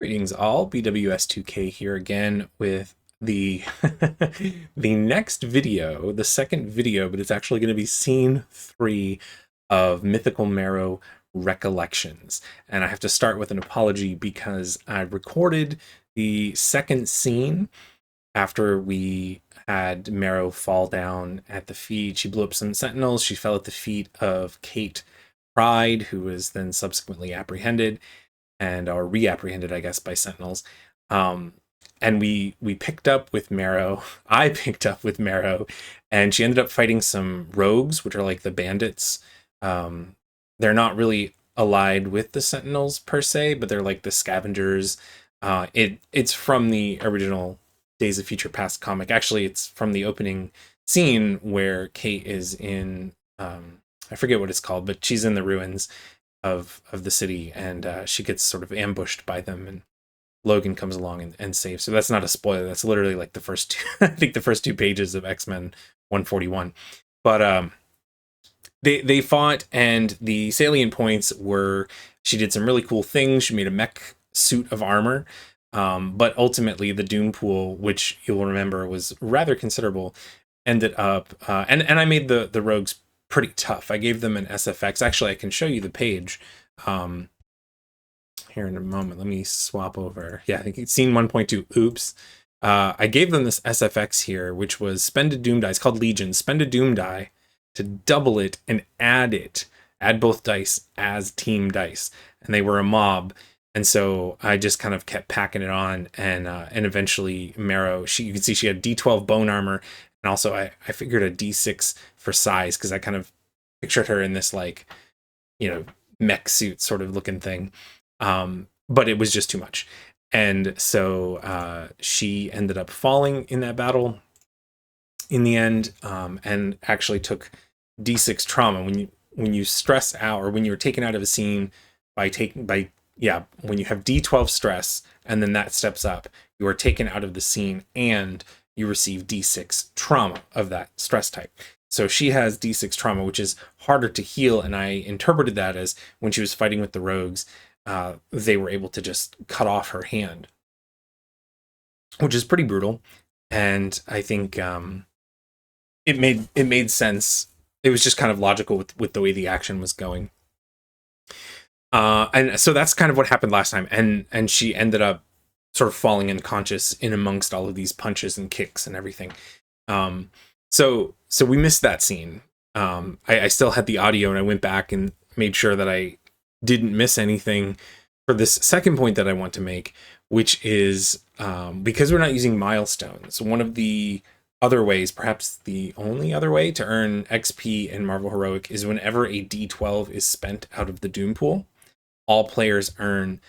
Greetings all, BWS2K here again with the the next video, the second video, but it's actually going to be scene 3 of Mythical Marrow Recollections. And I have to start with an apology because I recorded the second scene after we had Marrow fall down at the feet. She blew up some sentinels, she fell at the feet of Kate Pride, who was then subsequently apprehended and or reapprehended, I guess, by Sentinels. And we picked up with Marrow. I picked up with Marrow, and she ended up fighting some rogues, which are like the bandits. They're not really allied with the Sentinels per se, but they're like the scavengers. It's from the original Days of Future Past comic. Actually, it's from the opening scene where Kate is in I forget what it's called, but she's in the ruins of the city, and she gets sort of ambushed by them, and Logan comes along and saves. So that's not a spoiler. That's literally like the first two, I think the first 2 pages of X-Men 141. But they fought, and the salient points were she did some really cool things. She made a mech suit of armor. But ultimately the Doom pool, which you'll remember was rather considerable, ended up and I made the rogues pretty tough. I gave them an SFX. Actually, I can show you the page here in a moment. Let me swap over. Yeah, I think it's scene 1.2. Oops. I gave them this SFX here, which was spend a Doom die. It's called Legion. Spend a Doom die to double it and add it. Add both dice as team dice. And they were a mob. And so I just kind of kept packing it on, and eventually Marrow, you can see she had D12 bone armor, and also I figured a D6 for size, because I kind of pictured her in this, like, mech suit sort of looking thing. But it was just too much. And so she ended up falling in that battle in the end, and actually took D6 trauma. When you stress out, or when you're taken out of a scene when you have D12 stress and then that steps up, you are taken out of the scene and you receive D6 trauma of that stress type. So she has D6 trauma, which is harder to heal, and I interpreted that as when she was fighting with the rogues, they were able to just cut off her hand, which is pretty brutal. And I think it made sense. It was just kind of logical with the way the action was going. And so that's kind of what happened last time, and she ended up sort of falling unconscious in amongst all of these punches and kicks and everything. So we missed that scene. I still had the audio, and I went back and made sure that I didn't miss anything for this second point that I want to make, which is because we're not using milestones, one of the other ways, perhaps the only other way to earn XP in Marvel Heroic, is whenever a D12 is spent out of the Doom pool, all players earn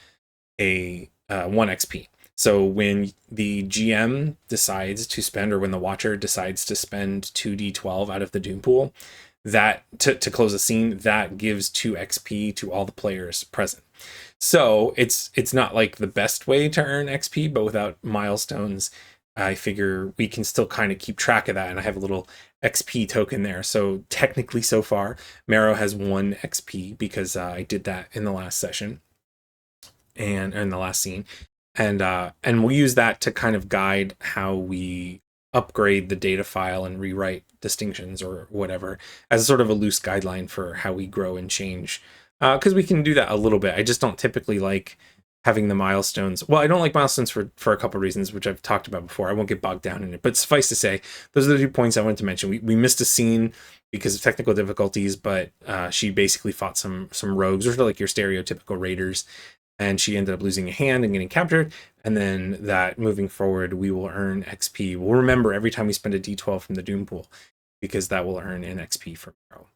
a 1 XP. So when the GM decides to spend, or when the Watcher decides to spend 2d12 out of the Doom pool, that to close a scene, that gives 2 XP to all the players present. So it's not like the best way to earn XP, but without milestones, I figure we can still kind of keep track of that, and I have a little XP token there. So technically, so far, Marrow has 1 XP because I did that in the last session and in the last scene, and we'll use that to kind of guide how we upgrade the data file and rewrite distinctions or whatever, as sort of a loose guideline for how we grow and change. Because we can do that a little bit. I just don't typically like having the milestones. Well, I don't like milestones for a couple of reasons, which I've talked about before. I won't get bogged down in it, but suffice to say, those are the 2 points I wanted to mention. We missed a scene because of technical difficulties, but she basically fought some rogues, or like your stereotypical raiders, and she ended up losing a hand and getting captured. And then that moving forward, we will earn XP. We'll remember every time we spend a D12 from the Doom pool, because that will earn an XP for Marrow.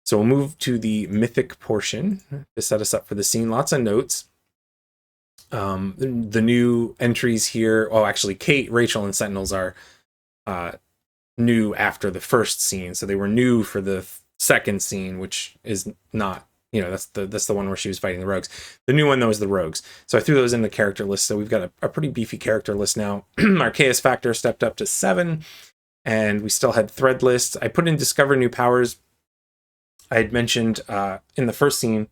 So we'll move to the mythic portion to set us up for the scene. Lots of notes. The new entries here, actually Kate, Rachel, and Sentinels are new after the first scene, so they were new for the second scene, which is not, that's the one where she was fighting the rogues. The new one, though, is the rogues. So I threw those in the character list, so we've got a pretty beefy character list now. Our chaos factor stepped up to 7, and we still had thread lists. I put in discover new powers. I had mentioned in the first scene,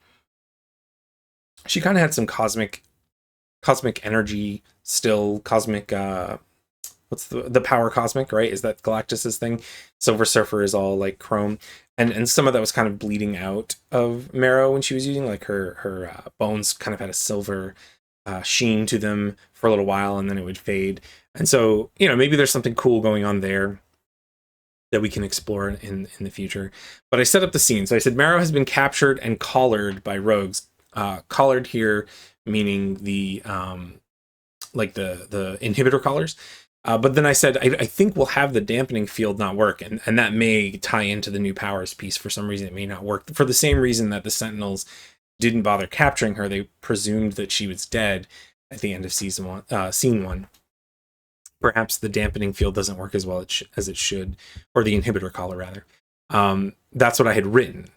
she kind of had some cosmic cosmic energy still, cosmic what's the power cosmic, right? Is that Galactus's thing? Silver Surfer is all like chrome, and some of that was kind of bleeding out of Marrow when she was using, like her bones kind of had a silver sheen to them for a little while, and then it would fade. And so, you know, maybe there's something cool going on there that we can explore in the future. But I set up the scene. So I said Marrow has been captured and collared by rogues. Collared here meaning the like the inhibitor collars. But then I said, I think we'll have the dampening field not work, and that may tie into the new powers piece. For some reason, it may not work. For the same reason that the Sentinels didn't bother capturing her, they presumed that she was dead at the end of scene one. Perhaps the dampening field doesn't work as well as it should, or the inhibitor collar, rather. That's what I had written.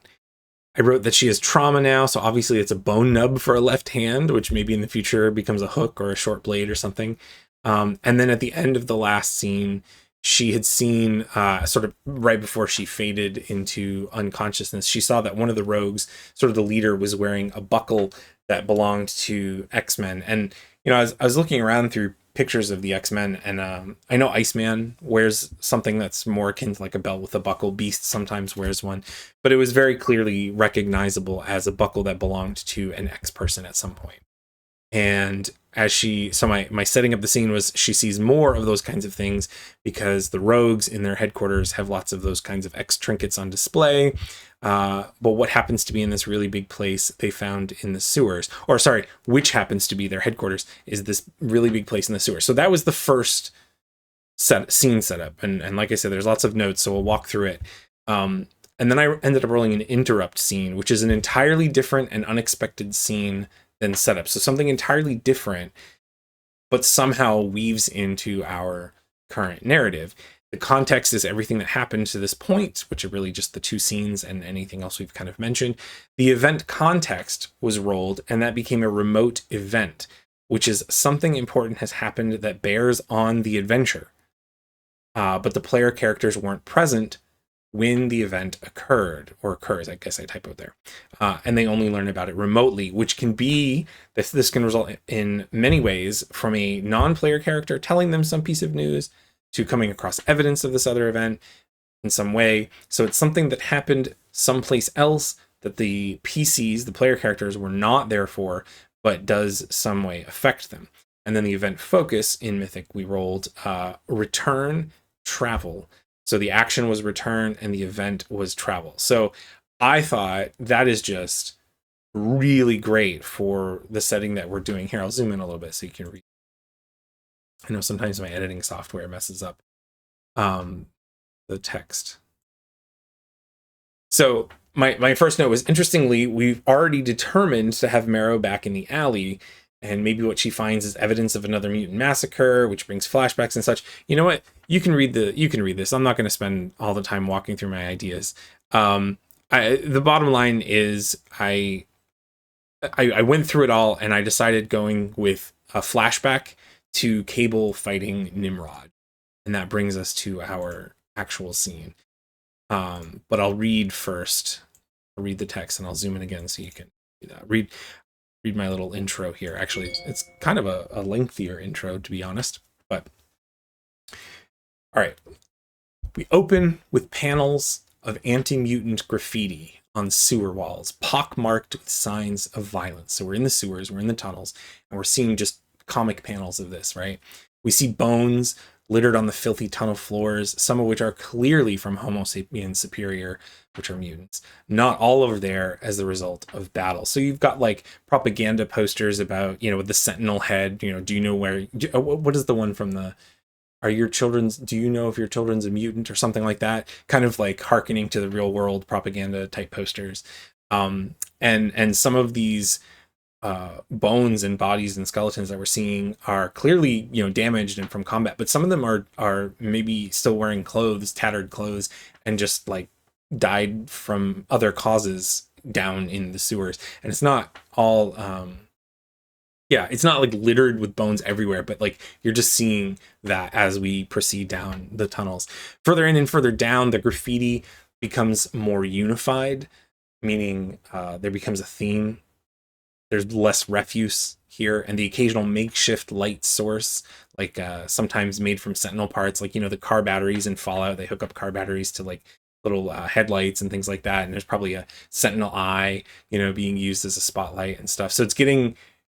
I wrote that she has trauma now, so obviously it's a bone nub for a left hand, which maybe in the future becomes a hook or a short blade or something. And then at the end of the last scene, she had seen, sort of right before she faded into unconsciousness, she saw that one of the rogues, sort of the leader, was wearing a buckle that belonged to X-Men. And, you know, I was looking around through pictures of the X-Men, and I know Iceman wears something that's more akin to like a belt with a buckle. Beast sometimes wears one, but it was very clearly recognizable as a buckle that belonged to an X person at some point. And so my setting up the scene was she sees more of those kinds of things because the rogues in their headquarters have lots of those kinds of X trinkets on display. But what happens to be in this really big place they found in the sewers, or sorry, which happens to be their headquarters, is this really big place in the sewers. So that was the first scene setup. And like I said, there's lots of notes, so we'll walk through it. And then I ended up rolling an interrupt scene, which is an entirely different and unexpected scene than setup. So something entirely different, but somehow weaves into our current narrative. The context is everything that happened to this point, which are really just the two scenes and anything else we've kind of mentioned. The event context was rolled, and that became a remote event, which is something important has happened that bears on the adventure. But the player characters weren't present when the event occurred, or occurs, I guess I typoed there. And they only learn about it remotely, which can be, this can result in many ways, from a non-player character telling them some piece of news to coming across evidence of this other event in some way. So it's something that happened someplace else that the PCs, the player characters, were not there for, but does some way affect them. And then the event focus in Mythic, we rolled return, travel. So the action was return and the event was travel. So I thought that is just really great for the setting that we're doing here. I'll zoom in a little bit so you can read. I know sometimes my editing software messes up the text. So my first note was, interestingly, we've already determined to have Marrow back in the alley, and maybe what she finds is evidence of another mutant massacre, which brings flashbacks and such. You know what? You can read this. I'm not going to spend all the time walking through my ideas. The bottom line is I went through it all, and I decided going with a flashback to Cable fighting Nimrod, and that brings us to our actual scene. But I'll read first. I'll read the text, and I'll zoom in again so you can read my little intro here. Actually, it's kind of a lengthier intro, to be honest. But all right, we open with panels of anti-mutant graffiti on sewer walls, pockmarked with signs of violence. So we're in the sewers, we're in the tunnels, and we're seeing just comic panels of this, right? We see bones littered on the filthy tunnel floors, some of which are clearly from Homo sapiens superior, which are mutants. Not all over there as the result of battle. So you've got like propaganda posters about, with the sentinel head, do you know where, what is the one from the, do you know if your children's a mutant or something like that? Kind of like hearkening to the real world propaganda type posters. And some of these bones and bodies and skeletons that we're seeing are clearly, damaged and from combat, but some of them are maybe still wearing clothes, tattered clothes, and just like died from other causes down in the sewers. And it's not all, it's not like littered with bones everywhere, but like you're just seeing that as we proceed down the tunnels. Further in and further down, the graffiti becomes more unified, meaning there becomes a theme. There's less refuse here, and the occasional makeshift light source, like sometimes made from Sentinel parts, like, you know, the car batteries in Fallout. They hook up car batteries to like little headlights and things like that. And there's probably a Sentinel eye, you know, being used as a spotlight and stuff. So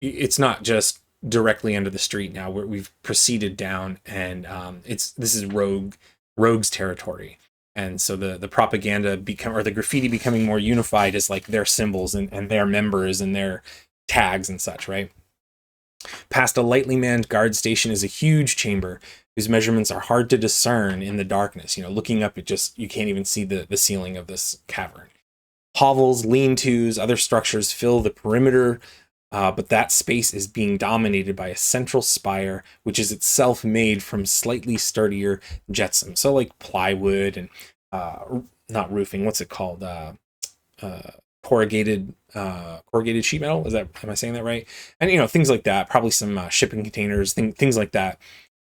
it's not just directly under the street now. We've proceeded down, and this is rogues territory. And so the propaganda or the graffiti becoming more unified is like their symbols and their members and their tags and such, right? Past a lightly manned guard station is a huge chamber whose measurements are hard to discern in the darkness. You know, looking up, you can't even see the ceiling of this cavern. Hovels, lean-tos, other structures fill the perimeter, but that space is being dominated by a central spire, which is itself made from slightly sturdier gypsum. So like plywood and not roofing, what's it called? Corrugated sheet metal. Am I saying that right? And, you know, things like that, probably some shipping containers, things like that.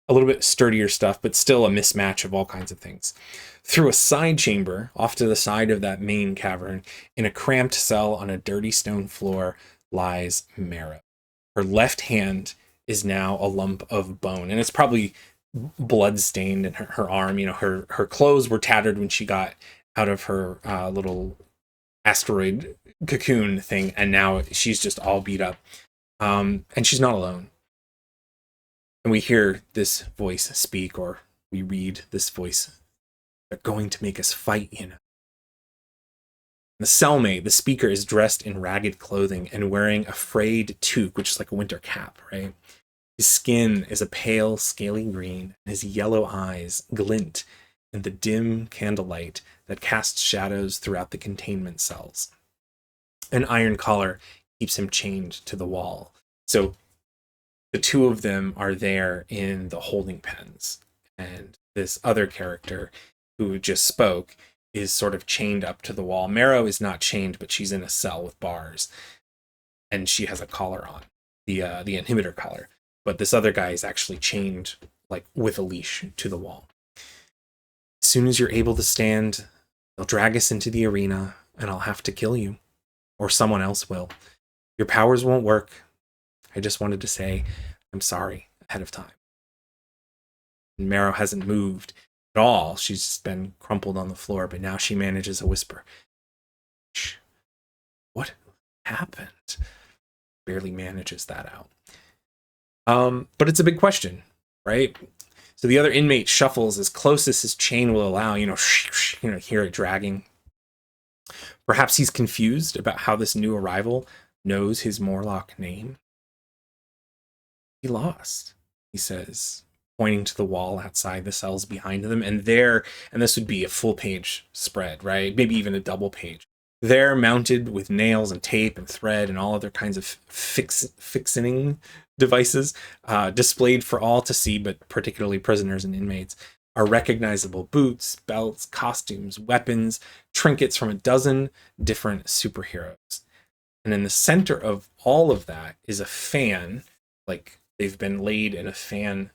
A little bit sturdier stuff, but still a mismatch of all kinds of things. Through a side chamber off to the side of that main cavern, in a cramped cell on a dirty stone floor, lies Marrow. Her left hand is now a lump of bone, and it's probably blood-stained in her arm. You know, her clothes were tattered when she got out of her little asteroid cocoon thing, and now she's just all beat up. And she's not alone. And we hear this voice speak, or we read this voice. They're going to make us fight, you know. The cellmate, the speaker, is dressed in ragged clothing and wearing a frayed toque, which is like a winter cap, right? His skin is a pale, scaly green, and his yellow eyes glint in the dim candlelight that casts shadows throughout the containment cells. An iron collar keeps him chained to the wall. So the two of them are there in the holding pens, and this other character who just spoke is sort of chained up to the wall. Marrow is not chained, but she's in a cell with bars, and she has a collar on, the inhibitor collar. But this other guy is actually chained, like with a leash, to the wall. As soon as you're able to stand, they'll drag us into the arena, and I'll have to kill you, or someone else will. Your powers won't work. I just wanted to say I'm sorry ahead of time. And Marrow hasn't moved at all. She's just been crumpled on the floor, but now she manages a whisper. Shh. What happened? Barely manages that out. But it's a big question, right? So the other inmate shuffles as close as his chain will allow, hear it dragging. Perhaps he's confused about how this new arrival knows his Morlock name. He lost, he says, pointing to the wall outside the cells behind them. And this would be a full page spread, right? Maybe even a double page. There, mounted with nails and tape and thread and all other kinds of fixing devices, displayed for all to see, but particularly prisoners and inmates, are recognizable boots, belts, costumes, weapons, trinkets from a dozen different superheroes. And in the center of all of that is a fan, like they've been laid in a fan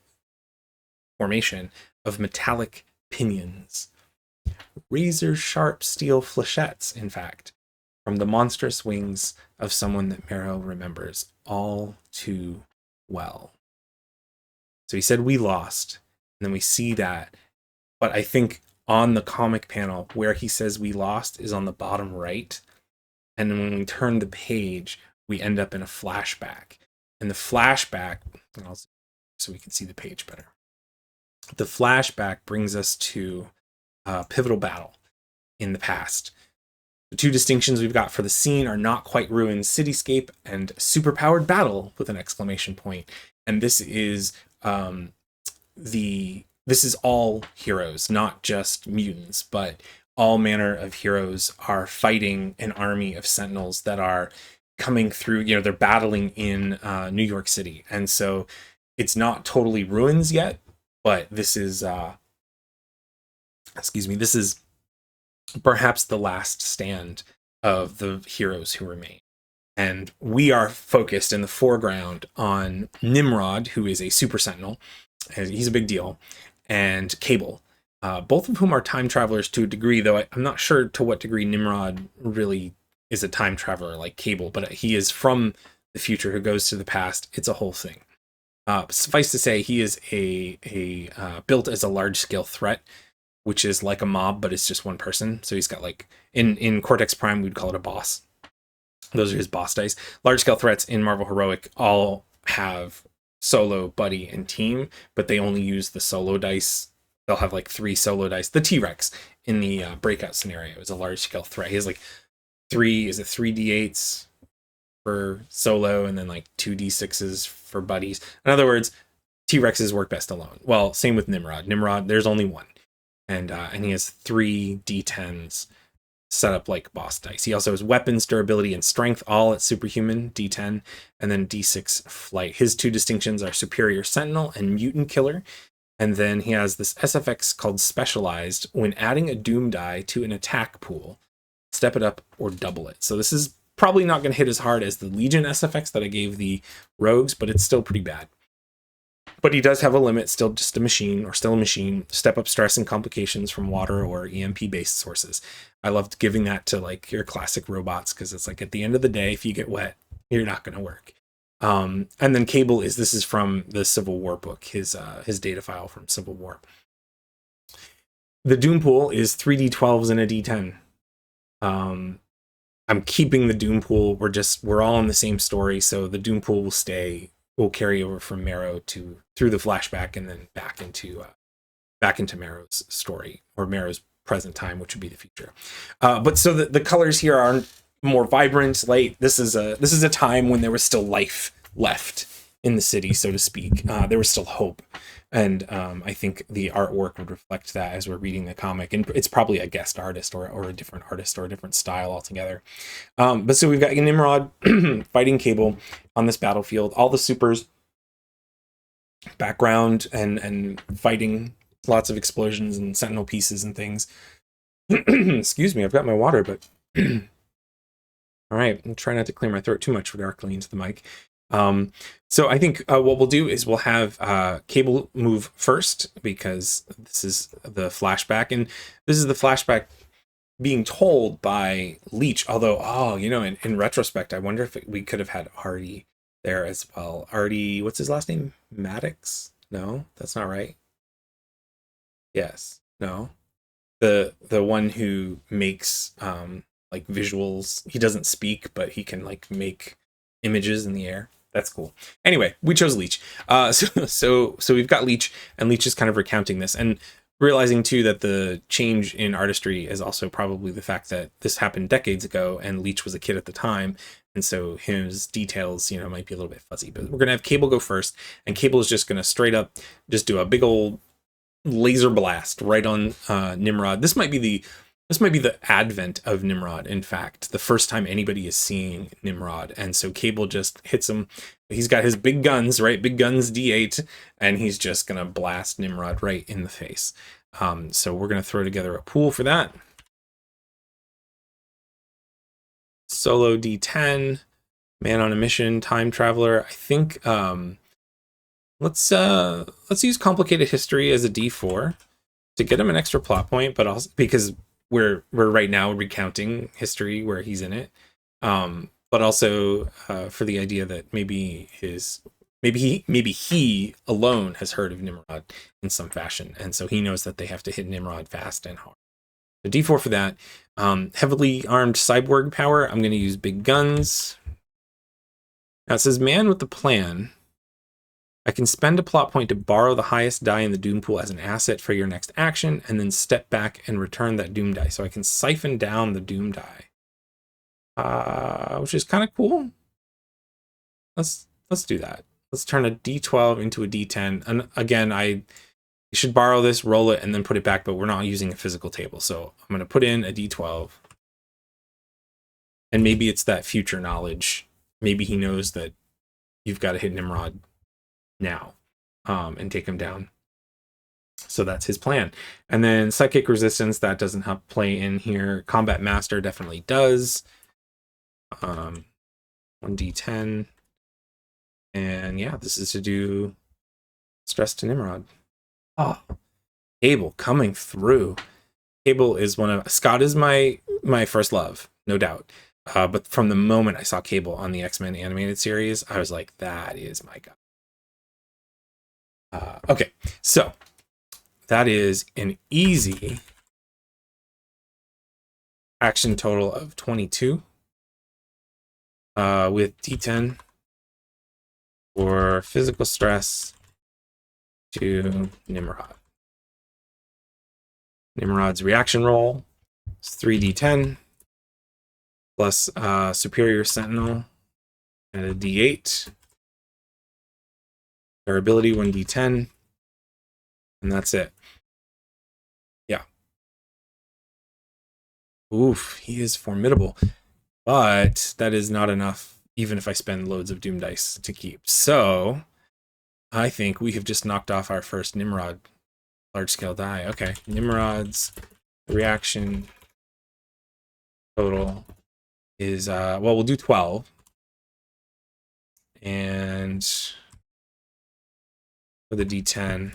formation of metallic pinions. Razor-sharp steel flechettes, in fact, from the monstrous wings of someone that Marrow remembers all too well. So he said we lost, and then we see that. But I think on the comic panel where he says we lost is on the bottom right. And then when we turn the page, we end up in a flashback. And the flashback, so we can see the page better. The flashback brings us to a pivotal battle in the past. The two distinctions we've got for the scene are not quite ruined cityscape and superpowered battle with an exclamation point. And this is this is all heroes, not just mutants, but all manner of heroes are fighting an army of sentinels that are coming through, they're battling in New York City. And so it's not totally ruins yet, but this is this is perhaps the last stand of the heroes who remain. And we are focused in the foreground on Nimrod, who is a super sentinel. He's a big deal. And Cable, both of whom are time travelers to a degree, though I'm not sure to what degree Nimrod really is a time traveler like Cable, but he is from the future, who goes to the past. It's a whole thing. Suffice to say, he is built as a large scale threat, which is like a mob, but it's just one person. So he's got like in Cortex Prime, we'd call it a boss. Those are his boss dice. Large scale threats in Marvel Heroic all have solo, buddy, and team, but they only use the solo dice. They'll have like 3 solo dice. The T-Rex in the breakout scenario is a large scale threat. He has like 3 d8s for solo and then like 2 d6s for buddies. In other words, T-Rexes work best alone. Well, same with Nimrod. Nimrod, there's only one. And he has 3 d10s set up like boss dice. He also has weapons, durability, and strength, all at superhuman, d10, and then d6 flight. His 2 distinctions are superior sentinel and mutant killer. And then he has this SFX called specialized. When adding a doom die to an attack pool, step it up or double it. So this is probably not going to hit as hard as the Legion SFX that I gave the rogues, but it's still pretty bad. But he does have a limit, still just a machine, or still a machine. Step up stress and complications from water or EMP-based sources. I loved giving that to like your classic robots, because it's like at the end of the day, if you get wet, you're not going to work. And then Cable this is from the Civil War book, his data file from Civil War. The Doom Pool is 3d12s and a d10. I'm keeping the Doom Pool. We're all in the same story, so the Doom Pool will carry over from Marrow through the flashback and then back into Marrow's story, or Marrow's present time, which would be the future. But so the colors here are more vibrant, light. This is a time when there was still life left in the city, so to speak. There was still hope, and I think the artwork would reflect that as we're reading the comic. And it's probably a guest artist or a different artist or a different style altogether. But so we've got Nimrod fighting Cable on this battlefield. All the supers, background and fighting, lots of explosions and sentinel pieces and things. Excuse me, I've got my water, but all right, I'll try not to clear my throat too much directly into the mic. So I think what we'll do is we'll have Cable move first, because this is the flashback, and this is the flashback being told by Leech. Although, in retrospect, I wonder if we could have had Artie there as well. Artie, what's his last name? Maddox? No, that's not right. Yes, no. The one who makes like visuals. He doesn't speak, but he can like make images in the air. That's cool. Anyway, we chose Leech. So we've got Leech, and Leech is kind of recounting this and realizing too that the change in artistry is also probably the fact that this happened decades ago, and Leech was a kid at the time, and so his details, might be a little bit fuzzy. But we're gonna have Cable go first, and Cable is just gonna straight up just do a big old laser blast right on Nimrod. This might be the advent of Nimrod, in fact, the first time anybody is seeing Nimrod. And so Cable just hits him. He's got his big guns, right? Big guns D8, and he's just going to blast Nimrod right in the face. So we're going to throw together a pool for that. Solo D10, man on a mission, time traveler. I think let's use complicated history as a D4 to get him an extra plot point, but also because we're right now recounting history where he's in it, but also for the idea that maybe he alone has heard of Nimrod in some fashion, and so he knows that they have to hit Nimrod fast and hard. So D4 for that. Heavily armed cyborg power. I'm going to use big guns. Now it says man with the plan. I can spend a plot point to borrow the highest die in the Doom Pool as an asset for your next action, and then step back and return that Doom die. So I can siphon down the Doom die, which is kind of cool. Let's do that. Let's turn a D12 into a D10. And again, you should borrow this, roll it, and then put it back, but we're not using a physical table. So I'm going to put in a D12. And maybe it's that future knowledge. Maybe he knows that you've got to hit Nimrod now and take him down. So that's his plan. And then psychic resistance, that doesn't have play in here. Combat master definitely does. 1d10. And yeah, this is to do stress to Nimrod. Oh, Cable coming through. Cable is Scott is my first love, no doubt. But from the moment I saw Cable on the X-Men animated series, I was like, that is my guy. Okay, so that is an easy action total of 22 with D10 for physical stress to Nimrod. Nimrod's reaction roll is 3d10 plus Superior Sentinel and a d8. Durability 1d10, and that's it. Yeah. Oof, he is formidable, but that is not enough, even if I spend loads of Doom dice to keep. So I think we have just knocked off our first Nimrod large-scale die. Okay, Nimrod's reaction total is, well, we'll do 12. And for the D10,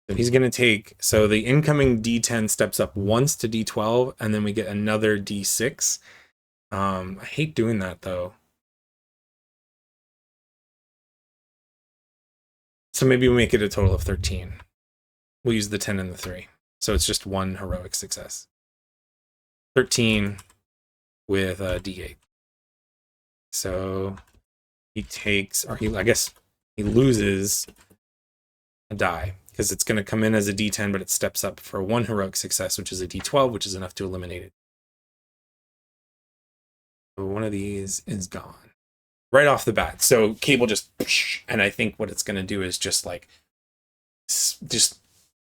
so he's going to take, so the incoming D10 steps up once to D12, and then we get another D6. I hate doing that, though. So maybe we make it a total of 13. We'll use the 10 and the 3. So it's just one heroic success. 13 with a D8. So he takes, or I guess he loses a die, because it's going to come in as a D10, but it steps up for one heroic success, which is a D12, which is enough to eliminate it. So one of these is gone right off the bat. So Cable just, and I think what it's going to do is just like,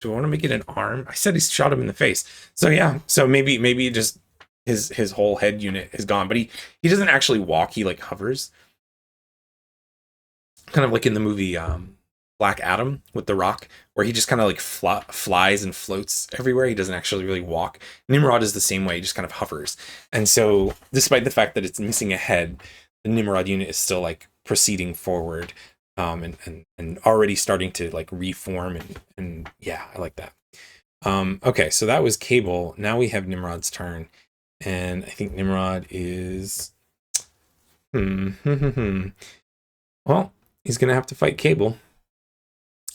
do I want to make it an arm? I said he shot him in the face. So yeah, so maybe just his whole head unit is gone, but he doesn't actually walk. He like hovers, kind of like in the movie Black Adam with The Rock, where he just kind of like flies and floats everywhere. He doesn't actually really walk. Nimrod is the same way. He just kind of hovers. And so despite the fact that it's missing a head, the Nimrod unit is still like proceeding forward, and already starting to like reform, and yeah, I like that. Okay, so that was Cable. Now we have Nimrod's turn, and I think Nimrod is well, he's gonna have to fight Cable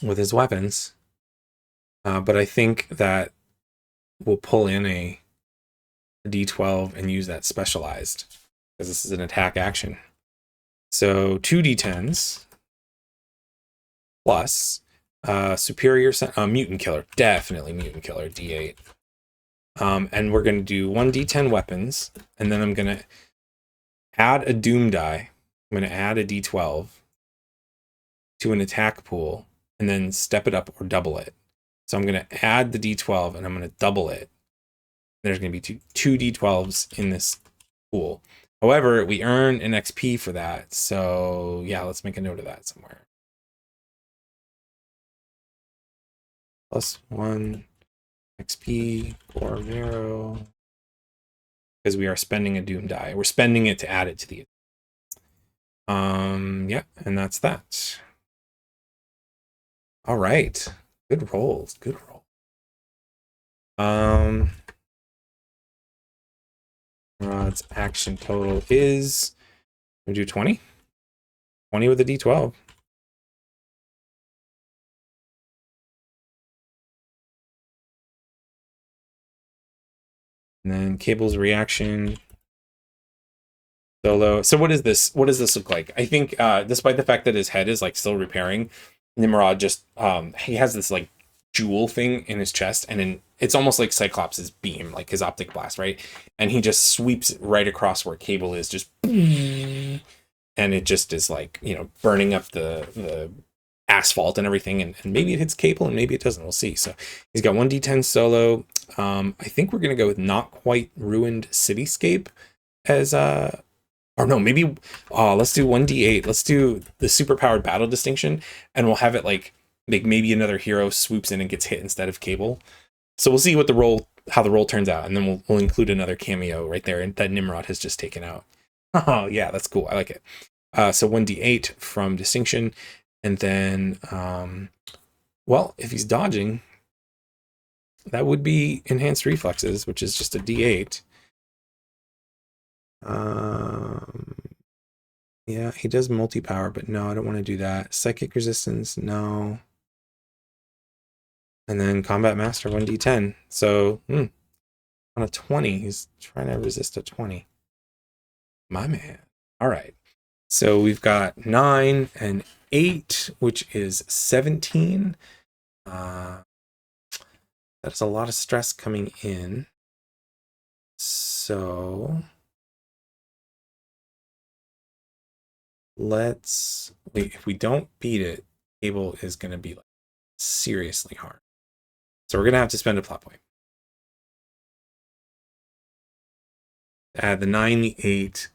with his weapons, but I think that we'll pull in a D12 and use that specialized, because this is an attack action. So 2 D10s plus superior mutant killer, definitely mutant killer, D8. And we're going to do 1 D10 weapons, and then I'm going to add a doom die. I'm going to add a D12 to an attack pool, and then step it up or double it. So I'm going to add the D12, and I'm going to double it. There's going to be two D12s in this pool. However, we earn an XP for that. So yeah, let's make a note of that somewhere. +1 XP for Marrow, because we are spending a doom die. We're spending it to add it to the yeah, and that's that. All right, good rolls, good roll. Rod's action total is, we do 20 with a D12. And then Cable's reaction solo. So what is this? What does this look like? I think despite the fact that his head is like still repairing, Nimrod just he has this like jewel thing in his chest, and it's almost like Cyclops' beam, like his optic blast, right? And he just sweeps it right across where Cable is, just and it just is like, you know, burning up the asphalt and everything, and maybe it hits Cable and maybe it doesn't, we'll see. So he's got 1 D10 solo. I think we're gonna go with Not Quite Ruined Cityscape as or no, maybe let's do 1 D8. Let's do the superpowered battle distinction, and we'll have it like maybe another hero swoops in and gets hit instead of Cable. So we'll see what how the roll turns out, and then we'll include another cameo right there, and that Nimrod has just taken out. Oh yeah, that's cool. I like it. So 1 D8 from distinction. And then, well, if he's dodging, that would be enhanced reflexes, which is just a D8. Yeah, he does multi-power, but no, I don't want to do that. Psychic resistance, no. And then Combat Master 1d10. So, on a 20, he's trying to resist a 20. My man. All right. So we've got 9 and 8, which is 17. That's a lot of stress coming in. So let's wait. If we don't beat it, Cable is going to be like seriously hard. So we're going to have to spend a plot point. Add the 9, the 8,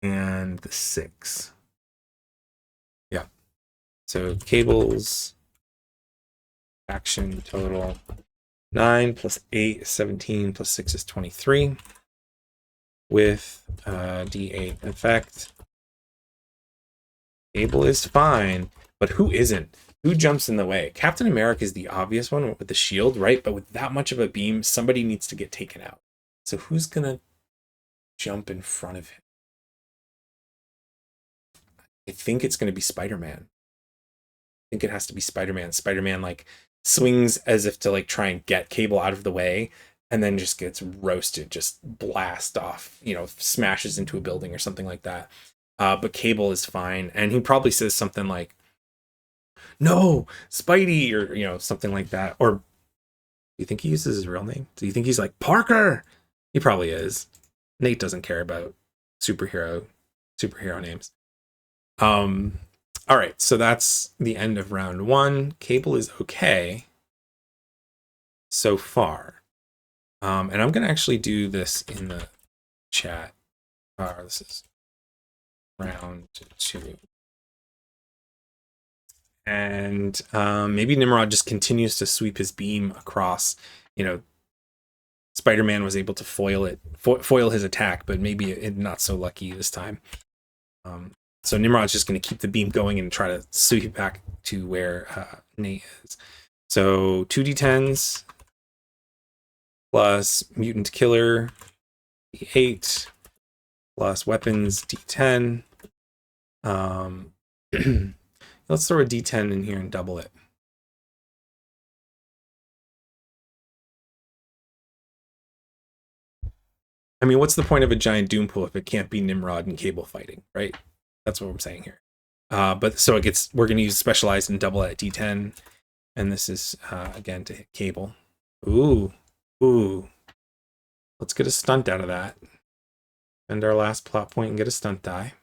and the 6. Yeah. So Cable's action total 9 plus 8 is 17 plus 6 is 23 with D8 effect. Cable is fine, but who isn't? Who jumps in the way? Captain America is the obvious one with the shield, right? But with that much of a beam, somebody needs to get taken out. So who's gonna jump in front of him? I think it's gonna be Spider-Man. I think it has to be Spider-Man. Spider-Man like swings as if to like try and get Cable out of the way, and then just gets roasted, just blast off, smashes into a building or something like that. But Cable is fine, and he probably says something like, "No, Spidey," or something like that. Or do you think he uses his real name? Do you think he's like Parker? He probably is. Nate doesn't care about superhero names. All right, so that's the end of round 1. Cable is okay so far. And I'm gonna actually do this in the chat. This is round 2. And maybe Nimrod just continues to sweep his beam across. Spider-Man was able to foil his attack, but maybe not so lucky this time. So Nimrod's just going to keep the beam going and try to sweep it back to where Nate is. So 2d10s plus mutant killer d8 plus weapons d10. Let's throw a d10 in here and double it. I mean, what's the point of a giant doom pool if it can't be Nimrod and Cable fighting, right? That's what I'm saying here. But so we're going to use specialized and double at d10. And this is, again, to hit Cable. Ooh. Let's get a stunt out of that. Spend our last plot point and get a stunt die.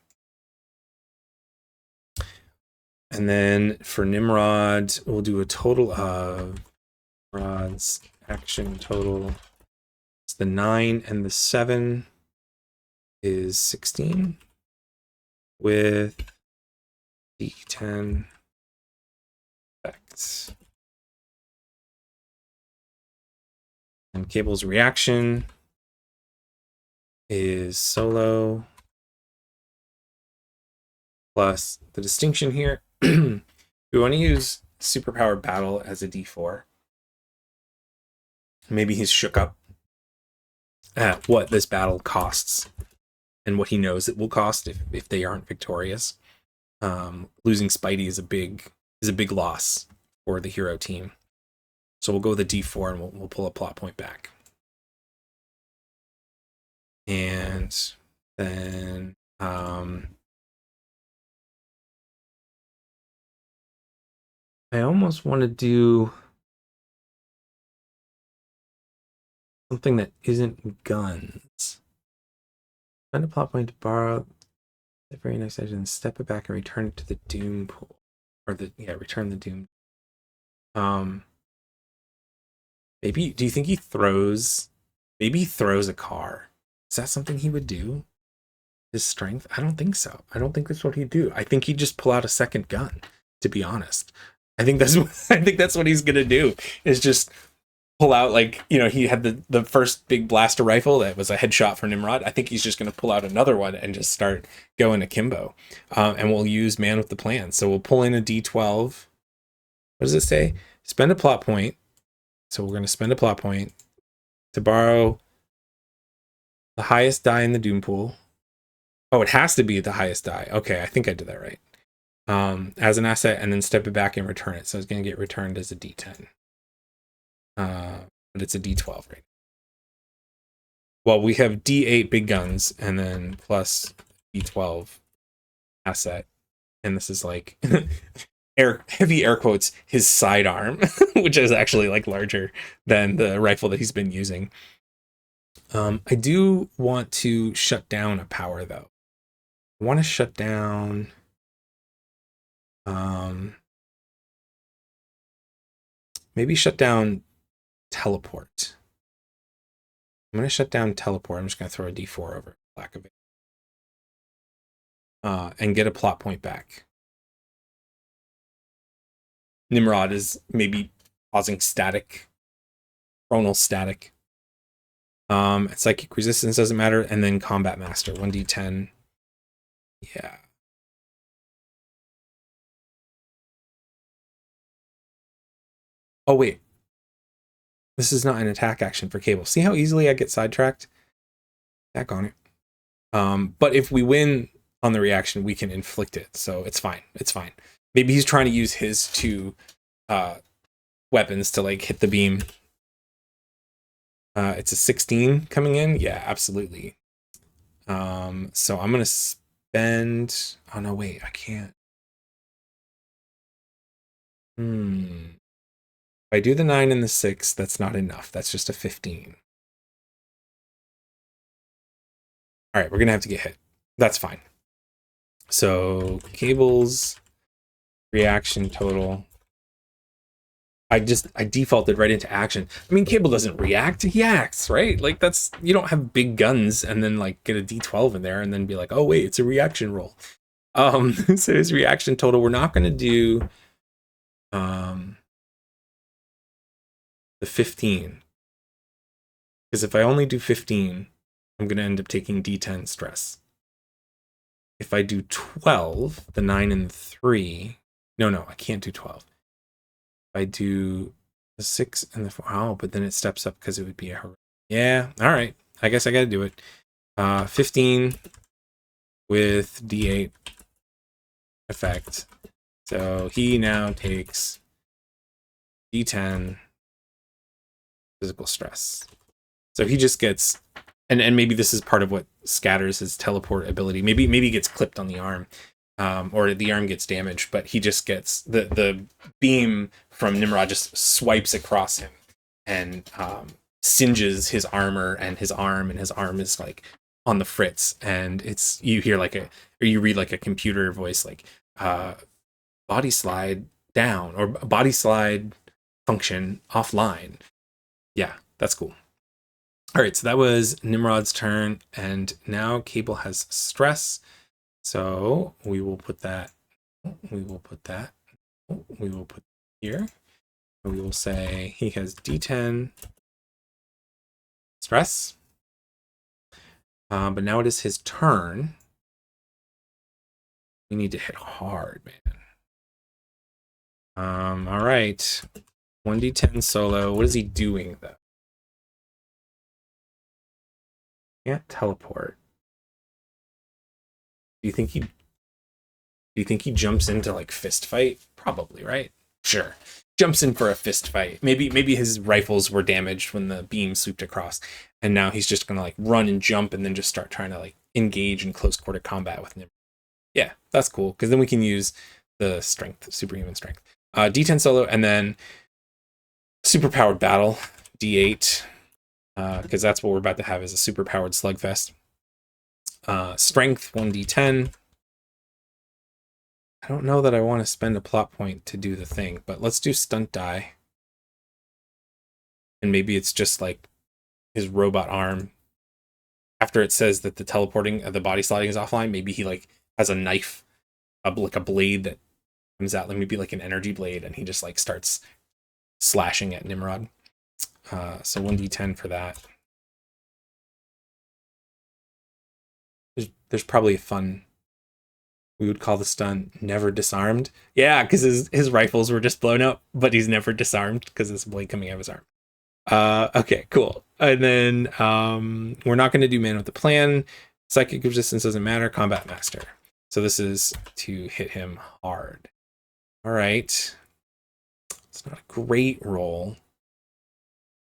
And then for Nimrod, we'll do a total of Nimrod's action total. It's the 9 and the 7 is 16 with d10 effects. And Cable's reaction is solo plus the distinction here. We want to use superpower battle as a d4. Maybe he's shook up at what this battle costs and what he knows it will cost if they aren't victorious. Losing Spidey is a big loss for the hero team. So we'll go with a d4 and we'll pull a plot point back. And then I almost want to do something that isn't guns. Spend a plot point to borrow the very next session, step it back and return it to the doom pool. Return the doom. Maybe, do you think he throws a car? Is that something he would do? His strength? I don't think so. I don't think that's what he'd do. I think he'd just pull out a second gun, to be honest. I think that's what he's gonna do, is just pull out, he had the first big blaster rifle that was a headshot for Nimrod. I think he's just gonna pull out another one and just start going akimbo. And we'll use Man with the Plan. So we'll pull in a D12. What does it say? Spend a plot point. So we're gonna spend a plot point to borrow the highest die in the doom pool. Oh, it has to be the highest die. Okay, I think I did that right. As an asset, and then step it back and return it. So it's going to get returned as a D10. But it's a D12 right. Well, we have D8 big guns and then plus D12 asset, and this is like heavy air quotes his sidearm, which is actually like larger than the rifle that he's been using. I do want to shut down a power though. I want to shut down. Maybe shut down teleport. I'm going to shut down teleport. I'm just going to throw a D4 over lack of it. And get a plot point back. Nimrod is maybe causing static, chronal static. Psychic resistance doesn't matter, and then combat master 1d10. Yeah. Oh wait, this is not an attack action for Cable. See how easily I get sidetracked? Back on it. But if we win on the reaction, we can inflict it, so it's fine. It's fine. Maybe he's trying to use his two weapons to like hit the beam. It's a 16 coming in. Yeah, absolutely. So I'm gonna spend. Oh no, wait, I can't. If I do the 9 and the 6, that's not enough. That's just a 15. All right, we're gonna have to get hit. That's fine. So Cable's reaction total. I defaulted right into action. I mean, Cable doesn't react, he acts, right? Like that's, you don't have big guns and then like get a D12 in there and then be like, oh wait, it's a reaction roll. So his reaction total, we're not gonna do the 15. Because if I only do 15, I'm gonna end up taking D10 stress. If I do 12, the 9 and 3, no, I can't do 12. I do the 6 and the 4. Oh, but then it steps up because it would be a heroic. Yeah, all right. I guess I got to do it. 15 with D8 effect. So he now takes D10 physical stress. So he just gets, and maybe this is part of what scatters his teleport ability. Maybe he gets clipped on the arm. Or the arm gets damaged, but he just gets the beam from Nimrod just swipes across him and singes his armor and his arm is like on the fritz, and it's, you hear like you read like a computer voice like body slide down or body slide function offline. Yeah, that's cool. All right, so that was Nimrod's turn, and now Cable has stress. So we will put that here. We will say he has D10 stress. But now it is his turn. We need to hit hard, man. All right. 1d10 solo. What is he doing though? Can't teleport. Do you think he jumps into like fist fight? Probably, right? Sure. Jumps in for a fist fight. Maybe his rifles were damaged when the beam swooped across, and now he's just gonna like run and jump and then just start trying to like engage in close quarter combat with him. Yeah, that's cool, because then we can use the strength, superhuman strength. D10 solo, and then superpowered battle, D8, because that's what we're about to have, is a superpowered slugfest. Strength 1d10. I don't know that I want to spend a plot point to do the thing, but let's do stunt die. And maybe it's just like his robot arm. After it says that the teleporting, the body sliding is offline, maybe he like has a knife, like a blade that comes out, like maybe like an energy blade, and he just like starts slashing at Nimrod. So 1d10 for that. There's probably a fun, we would call the stunt never disarmed. Yeah, because his rifles were just blown up, but he's never disarmed because there's a blade coming out of his arm. Okay, cool. And then we're not going to do Man with the Plan. Psychic resistance doesn't matter. Combat master. So this is to hit him hard. All right. It's not a great roll,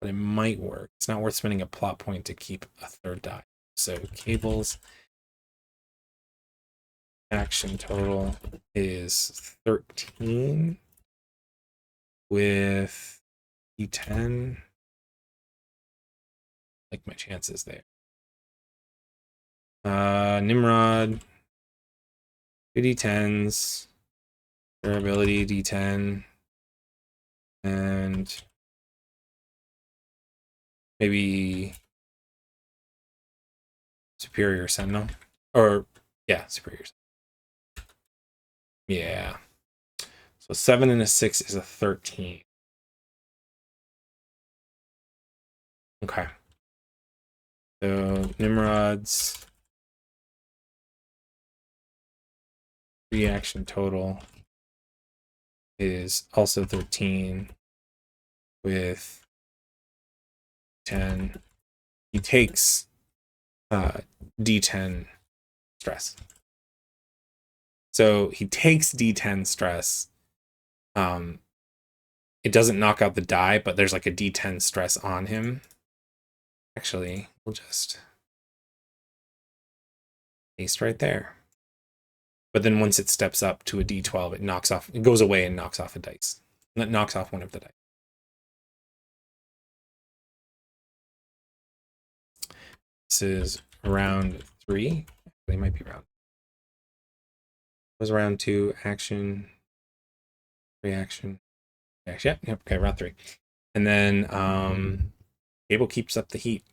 but it might work. It's not worth spending a plot point to keep a third die. So cables action total is 13 with D10. Like my chances there. Nimrod, 2d10s, durability d10, and maybe superior sentinel, or yeah, superior. Yeah. So 7 and a 6 is a 13. Okay. So Nimrod's reaction total is also 13 with 10. He takes D10 stress. So he takes D10 stress. It doesn't knock out the die, but there's like a D10 stress on him. Actually, we'll just paste right there. But then once it steps up to a D12, it knocks off, it goes away and knocks off a dice. That knocks off one of the dice. This is round 3. They might be round. It was round 2, action, reaction. Yep, okay, round 3. And then Cable keeps up the heat.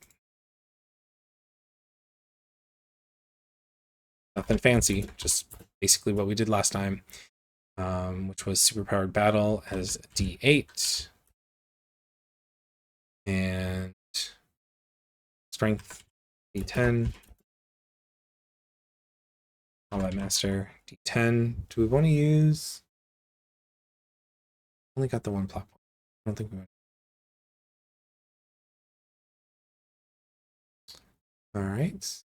Nothing fancy, just basically what we did last time, which was superpowered battle as D8 and strength D10, combat master D10. Do we want to use? Only got the one plot point. I don't think we want. All right.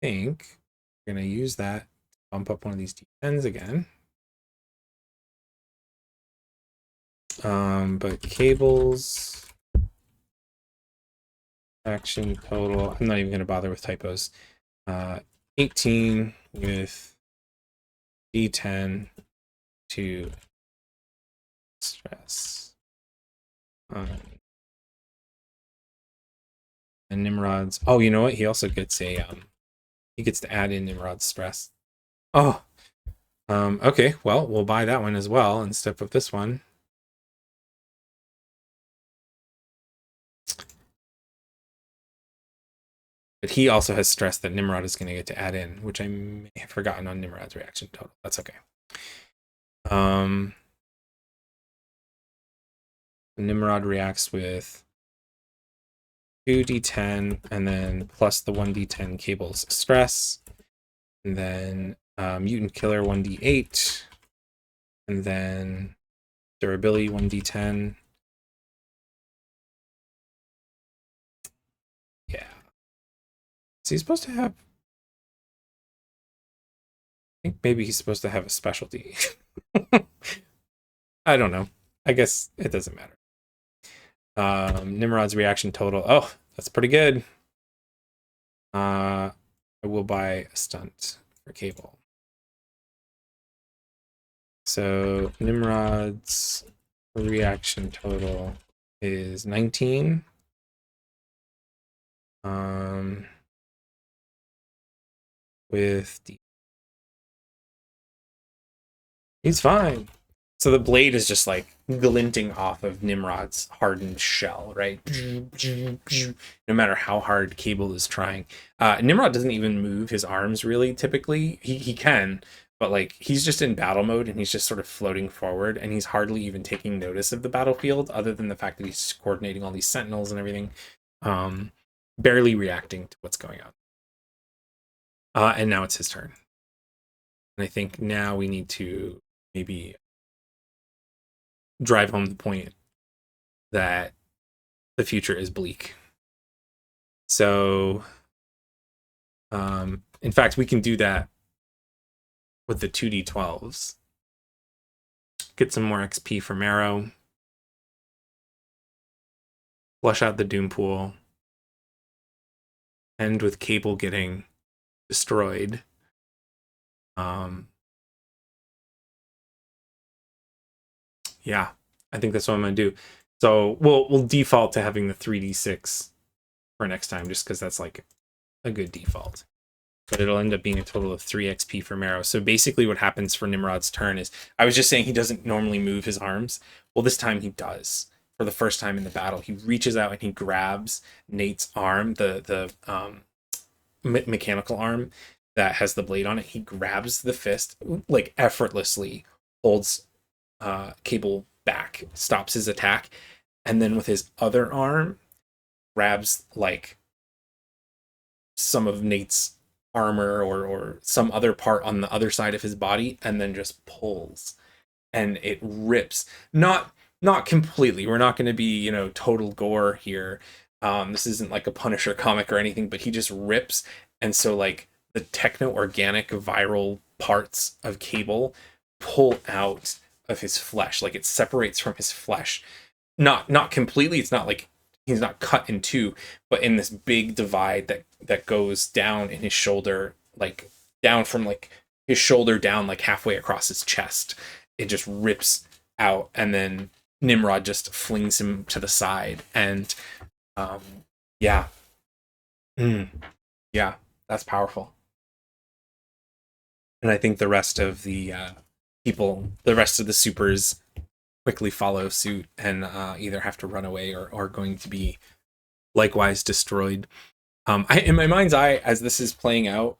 I think we're gonna use that to bump up one of these D10s again. But cables action total. I'm not even gonna bother with typos. 18 with D10 to stress. And Nimrod's. Oh, you know what? He also gets a he gets to add in Nimrod's stress. Oh. Okay, well, we'll buy that one as well and step up this one. But he also has stress that Nimrod is going to get to add in, which I may have forgotten on Nimrod's reaction total. That's okay. Nimrod reacts with 2d10 and then plus the 1d10 cables stress. And then mutant killer 1d8. And then durability 1d10. Yeah. So he's supposed to have. I think maybe he's supposed to have a specialty. I don't know. I guess it doesn't matter. Nimrod's reaction total. Oh, that's pretty good. I will buy a stunt for Cable. So Nimrod's reaction total is 19. With the he's fine. So the blade is just like glinting off of Nimrod's hardened shell, right? No matter how hard Cable is trying. Nimrod doesn't even move his arms really typically. He can, but like he's just in battle mode and he's just sort of floating forward and he's hardly even taking notice of the battlefield other than the fact that he's coordinating all these sentinels and everything. Barely reacting to what's going on. And now it's his turn. And I think now we need to maybe drive home the point that the future is bleak. So In fact, we can do that with the 2d12s. Get some more XP for Marrow. Flush out the Doom Pool. End with Cable getting destroyed. Yeah, I think that's what I'm gonna do. So we'll default to having the 3d6 for next time, just because that's like a good default. But it'll end up being a total of 3 XP for Marrow. So basically what happens for Nimrod's turn is, I was just saying he doesn't normally move his arms. Well, this time he does. For the first time in the battle, he reaches out and he grabs Nate's arm, the mechanical arm that has the blade on it. He grabs the fist, like effortlessly holds Cable back, stops his attack, and then with his other arm grabs like some of Nate's armor or some other part on the other side of his body, and then just pulls, and it rips. Not completely. We're not going to be, you know, total gore here. This isn't like a Punisher comic or anything, but he just rips, and so like the techno-organic viral parts of Cable pull out of his flesh, like it separates from his flesh. Not completely. It's not like he's not cut in two, but in this big divide that goes down in his shoulder, like down from like his shoulder down, like halfway across his chest. It just rips out, and then Nimrod just flings him to the side, and yeah, yeah, that's powerful. And I think the rest of the the rest of the supers quickly follow suit and either have to run away or are going to be likewise destroyed. In my mind's eye, as this is playing out,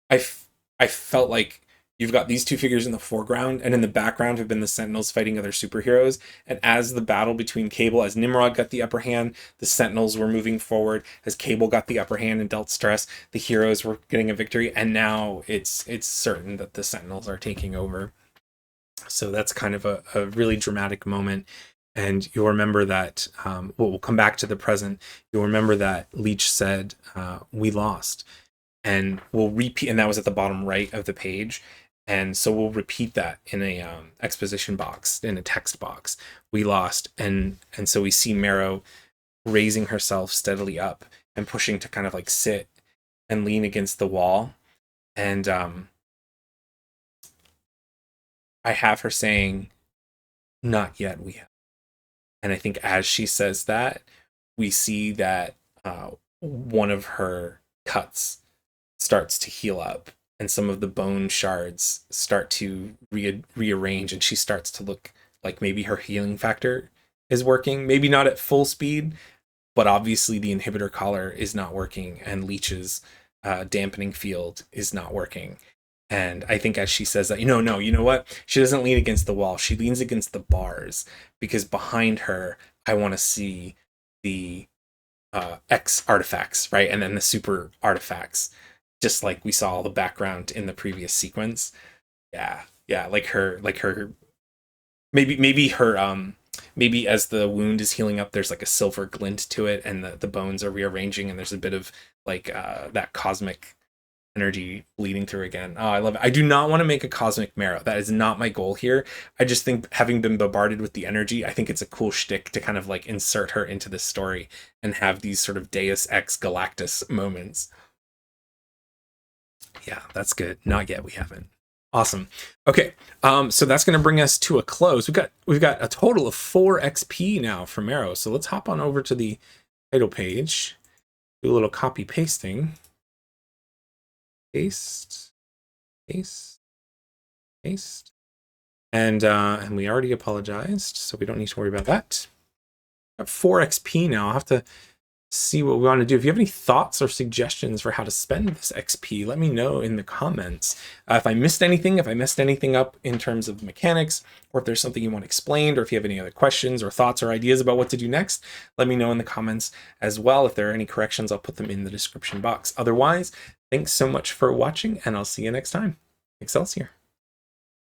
I felt like you've got these two figures in the foreground, and in the background have been the Sentinels fighting other superheroes. And as the battle between Cable, as Nimrod got the upper hand, the Sentinels were moving forward. As Cable got the upper hand and dealt stress, the heroes were getting a victory. And now it's certain that the Sentinels are taking over. So that's kind of a really dramatic moment. And you'll remember that, we'll come back to the present. You'll remember that Leech said, we lost. And we'll repeat, and that was at the bottom right of the page. And so we'll repeat that in a exposition box, in a text box. We lost. And so we see Marrow raising herself steadily up and pushing to kind of like sit and lean against the wall. And I have her saying, not yet, we have. And I think as she says that, we see that one of her cuts starts to heal up, and some of the bone shards start to rearrange, and she starts to look like maybe her healing factor is working. Maybe not at full speed, but obviously the inhibitor collar is not working, and Leech's dampening field is not working. And I think as she says that, you know what? She doesn't lean against the wall. She leans against the bars, because behind her, I want to see the X artifacts, right? And then the super artifacts, just like we saw the background in the previous sequence. Yeah, like her, maybe her, maybe as the wound is healing up, there's like a silver glint to it, and the bones are rearranging, and there's a bit of like that cosmic energy bleeding through again. Oh, I love it. I do not want to make a cosmic Marrow. That is not my goal here. I just think, having been bombarded with the energy, I think it's a cool shtick to kind of like insert her into this story and have these sort of Deus Ex Galactus moments. Yeah, that's good. Not yet, we haven't. Awesome. Okay, so that's going to bring us to a close. We've got a total of 4 XP now for Marrow. So let's hop on over to the title page, do a little copy pasting. Paste. And we already apologized, so we don't need to worry about that. I have 4 XP now. I'll have to see what we want to do. If you have any thoughts or suggestions for how to spend this XP, let me know in the comments. If I missed anything, if I messed anything up in terms of mechanics, or if there's something you want explained, or if you have any other questions or thoughts or ideas about what to do next, let me know in the comments as well. If there are any corrections, I'll put them in the description box. Otherwise, thanks so much for watching, and I'll see you next time. Excelsior.